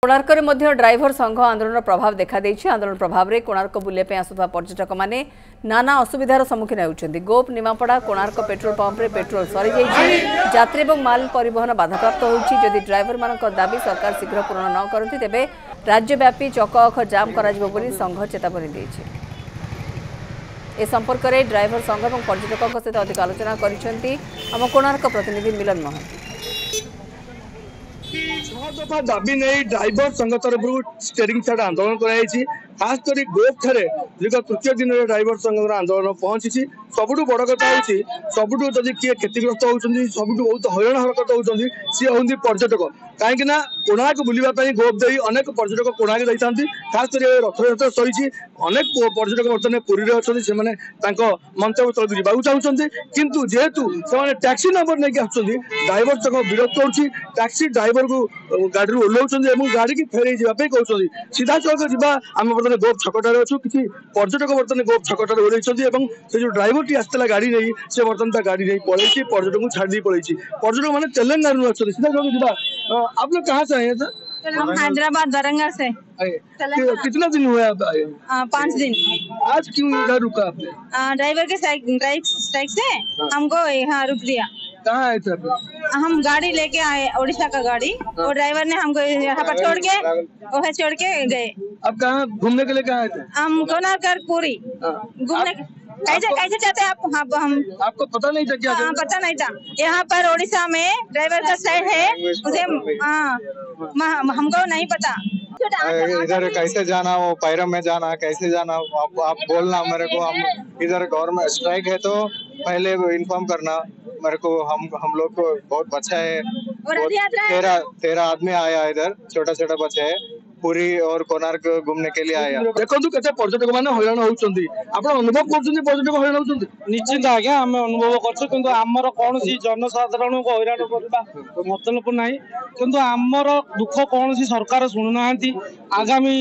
कोणार्क में ड्राइवर संघ आंदोलन प्रभाव देखा आंदोलन प्रभाव में कोणार्क बुलाया आसुवा पर्यटक मैंने नाना असुविधार सम्मुखीन होती। गोप निमापड़ा कोणार्क पेट्रोल पंप रे पेट्रोल सरी जात्री और माल परिवहन बाधाप्राप्त होती। ड्राइवर मान दाबी सरकार शीघ्र पूरण न करती तेबे राज्यव्यापी चक अख जाम कर संघ चेतावनी देछि। ए संपर्क में ड्राइवर संघ और पर्यटकों सहित अधिक आलोचना कर कोणार्क प्रतिनिधि मिलन महंती। दफा दाबी नहीं ड्राइवर संघ तरफ स्टेरिंग साइड आंदोलन कराई खास कर गोप थे दीर्घ तृतीय दिन में ड्राइवर संघ आंदोलन पहुंची। सबुठ बड़ कथा हूँ सबुठ जदि किए क्षतिग्रस्त होती सबुठ बहुत हईराण हरकत होती सी हूँ पर्यटक कहीं कोणार्क बुलाई गोप दे अनेक पर्यटक कोणार्क जाता खास कर रथयात्रा सरी अनेक पर्यटक बर्तमान पुरी अच्छे से मंतव्य स्थल को जावाक चाहते किंतु जेहेतु से टैक्सी नंबर नहीं आसुँच ड्राइवर संघ विरोध कर टैक्सी ड्राइवर को गाड़ी ओह्लाउं गाड़ी की फेर जावाई कहते सीधा सड़क जा आम बर्तमान गोप छकटार अच्छु कि पर्यटक बर्तमान गोप छकटार ओह्ल से जो ड्राइवर टी आसला गाड़ी नहीं से बर्तमान गाड़ी नहीं पलि पर्यटक को छाड़ी पलि पर्यटक मैंने तेलंगाना अच्छे सीधा सड़क जा। आप लोग कहाँ से आए हैं? हम हैदराबाद वारंगल से। कितना दिन हुआ आप आए? 5 दिन। आज क्यों इधर रुका आपने? ड्राइवर के स्ट्राइक से हमको यहाँ रुक दिया। कहाँ आए थे? हम गाड़ी लेके आए उड़ीसा का गाड़ी और ड्राइवर ने हमको यहाँ पर छोड़ के गए। अब कहाँ घूमने के लिए कहाँ आए थे? हम कोणार्क पूरी घूमने कैसे चाहते हैं आप? हम आपको पता नहीं था क्या? पता नहीं था। यहाँ पर उड़ीसा में ड्राइवर का साइड है उसे हमको नहीं पता। इधर कैसे जाना हो पैरम में जाना कैसे जाना आप बोलना मेरे को। हम इधर गवर्नमेंट स्ट्राइक है तो पहले इन्फॉर्म करना मेरे को। हम लोग को बहुत बच्चा है 13 आदमी आया इधर छोटा छोटा बच्चा है पूरी और कोणार्क घूमने के लिए आया। देखो केते पर्यटक माने हईराण होउचंदी आपण अनुभव करछंदी पर्यटक हईराण होउचंदी? निश्चित आज्ञा आम अनुभव करछु किंतु आमर कौन सी जनसाधारण को हईराण करबा मतलब नहीं किंतु आमर दुख कौन सी सरकार सुनु नांती। आगामी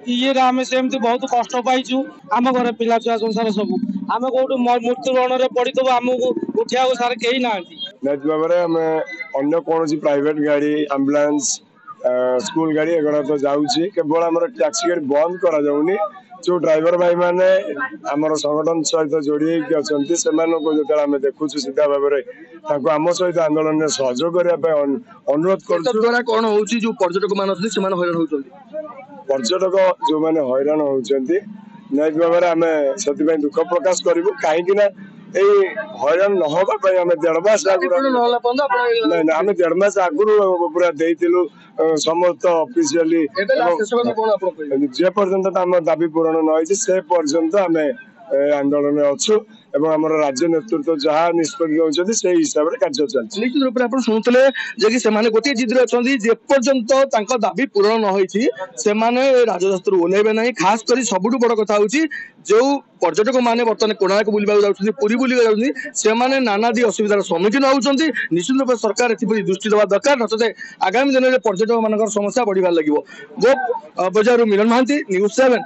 ये आम सेमती बहुत कष्ट पाइछु आम घर पिला छुआ संसार सब आम कोठु मृत्युवरण रे पड़ितबो आमको उठिया सार केही नांती। नेक्स्ट भाବରେ ଆମେ ଅନ୍ୟ କୌଣସି प्राइवेट गाड़ी एम्बुलेंस स्कूल गाड़ी एगुड़ा तो जाऊँगी केवल आम टैक्सी गाड़ी बंद करा जाउनी। जो ड्राइवर भाई मैंने आमर संगठन सहित जोड़ी अच्छा जो आम देखु सीधा भाव में आम सहित आंदोलन में सहयोग करने अनुरोध कर कौन हो जो पर्यटक मान हईराण होती पर्यटक जो मैंने हईराण होती निश्चित भाव में आम से दुख प्रकाश करूँ कहीं हईराण न होगा आम 1.5 मास नहीं आम 1.5 मास आगुरी पूरा देलु समस्त ऑफिशियली जे पर्यंत आम दाबी पूरण न से पर्यंत आम आंदोलन में अच्छु एवं आम राज्य नेतृत्व जहाँ निष्पत्ति से हिसाब से कार्य चलती। निश्चित रूप से शुणुले कि गोटे जिद्रे अच्छा जेपर्यंत दाबी पूरण न होने राजशास्त्र ओह्लैबे ना। खास कर सबुठ बड़ कथा हूँ जो पर्यटक मैंने बर्तमान कोणार्क बुलवाक जाऊँच पुरी बुलिक जाऊँच नानादी असुविधार सम्मुखीन होती। निश्चित रूप से सरकार एथि दृष्टि देवा दरकार नचते आगामी दिन में पर्यटक मान समस्या बढ़िबार लगे। गोप बजार मिलन महांती न्यूज़ 7।